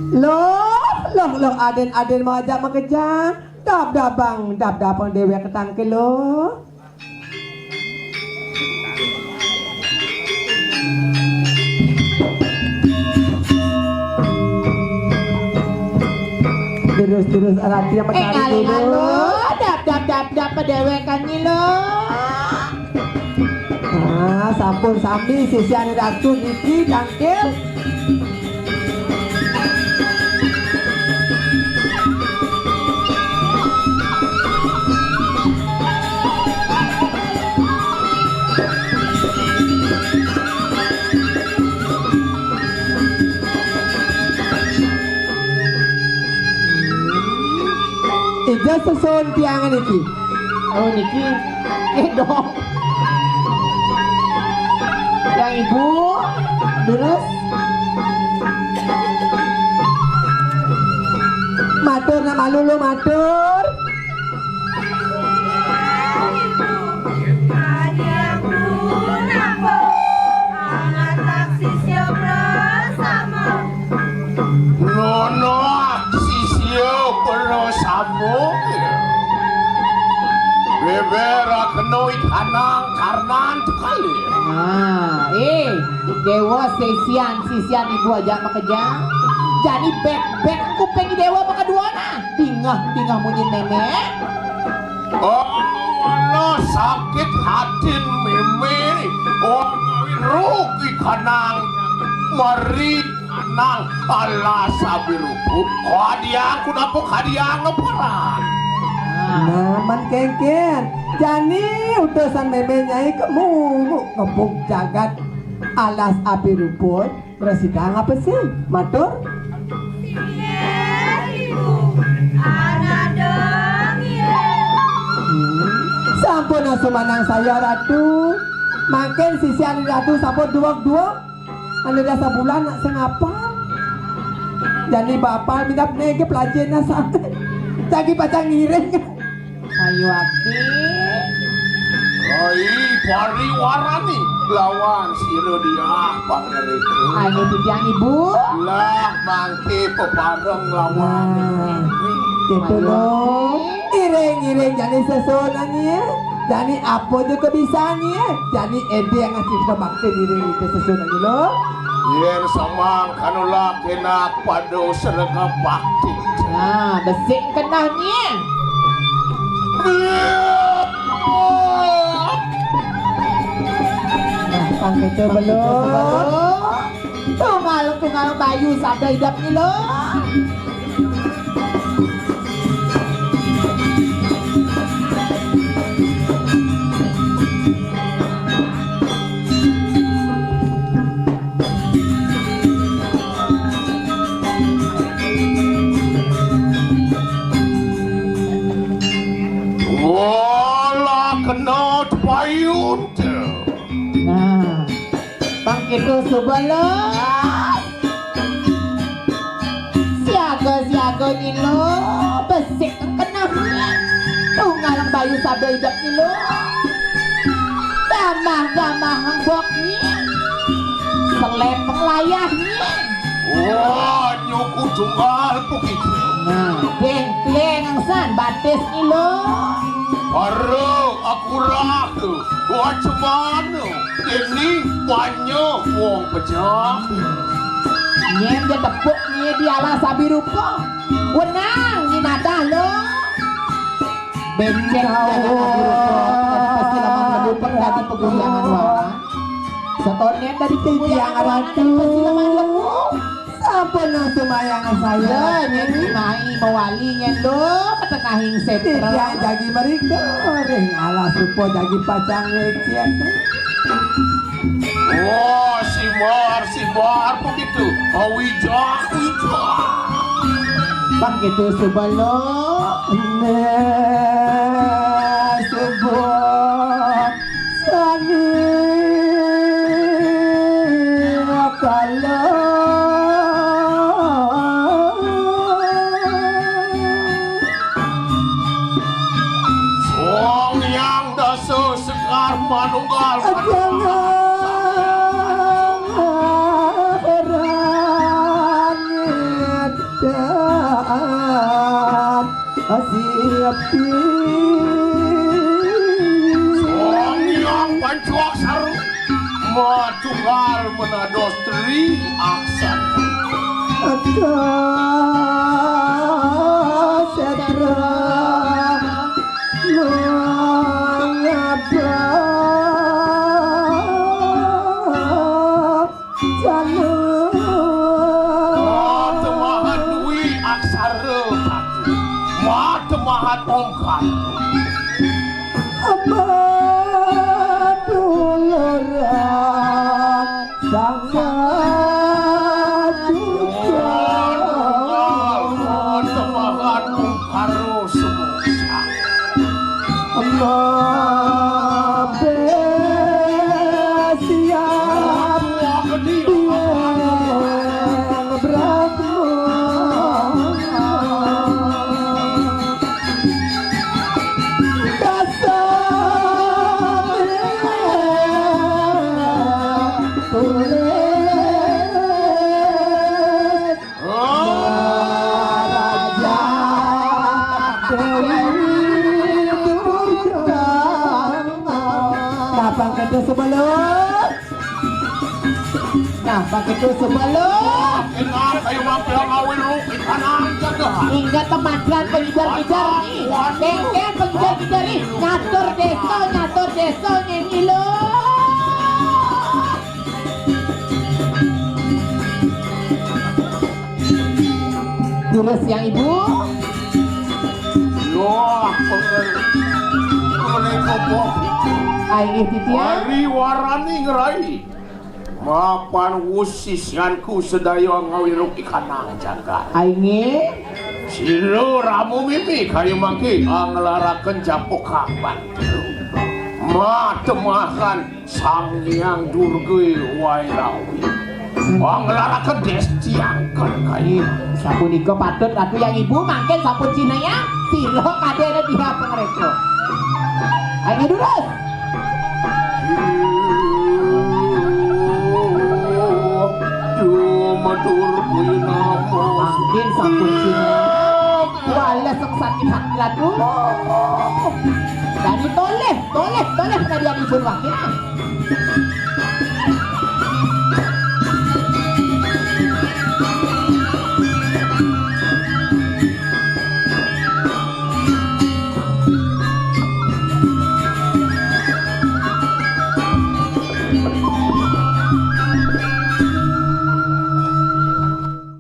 Loh, aden mau ajak makejang. Dap-dabang dewe ketangke loh. Terus arati yang menarik dulu. Dap pedewekan ni lo. Nah, sampun sami sisiane ratu iki tangkil. Ija susun tiangan iki. Oh niki. Dong. Yang ibu. Terus matur nama lulu matur. Nono sisio bersambung bebera kenoi kanang karnan kali. Dewa sisian ibu aja makejang. Jadi bek kupeng dewa makaduana. Tingah munyin nenek. Oh, no sakit hati meme. Oh, rugi kanang mari kanang ala sabirupu. Kadiang kunapo kadiang ngeperan. Naman kengken. Jani utusan memenya kemunggu ngebuk jagat alas api ruput. Presida ngapa sih? Matur? Sampun asumanang saya ratu. Makin sisian ratu sampun duak-duak. Anda dah sebulan nak sengapa. Jadi bapak minta nege pelajaran sampai. Jadi pacang ngiring. Ayo akti. Oi, pariwarani lawan siro dia pangeriku. Anu tujuan ibu. Lah mangke pepareng lawan. Gitu loh. Iring jadi sesunannya. Jadi apa juga bisanya. Jadi ede yang ngasih kita bakti iring itu sesunannya loh. Yen samang kanula kena pado serega bakti. Nah, besik kenahnya. Nah, pang itu belum. Tunggal bayu sabda hidup ni lo. Nah, pang itu sebelah siaga ni lo besik kenahnya tunggal bayu sabda hidup ni lo gamah hangboknya selem penglayahnya. Wah, nyuku tunggal begitu. Nah, kleng angsan batis ni lo. Baru aku ragu. Wah cemana ini banyak wong pecah. Nyem dia tepuknya di ala sabi rupa. Wenang ni nadah lo. Benceng jaga sabi rupa. Pasti lama ngelupak dari pegoyangan wala. Setonnya dari pegoyangan ratu. Pasti lama ngelupak. Apa nak semayangan saya? Nyanyi mai mewalinya lo. Ketengahing setra. Dia jadi mereka. Ring alas rupa jadi pacang lecet. Wah, si bar begitu. Wijah. Bang itu sebelum. Nah, sebuah sani kalau Wong yang dasa sekar manunggal. jangan berangit Asiepi Yang pancuak saru Matukal menados tri aksan Setra mengapa Matemahat dwi aksara satu Matemahat tongkat Maduluran sangat juga Matemahat tongkaro semua siap yang beratmu Pakai itu sebelum Ingat kayu mampil ngawin lu Ikanang jagahan hingga teman-teman pengejar-kejar nih, bengkel pengejar-kejar nih, ngatur desa nyanyi lo. Terus yang ibu, Wah pengen kopok ayo titia. Hari warani ngerai Mapan wusis nganku sedayo ngawin lu ikanang jagat Ayo Silo ramu mimi kayu mangki anglaraken japok kapan matemahan sang yang durge wairawi anglaraken destiangkan kayu sapunika patut ratu yang ibu mangken sampun Cina ya silo kadene dia pengreko. Ayo durus. Matur kuwi namo Mangkin sampun Cina wala sang sakit hati latu dan toleh penadian ibu mangkin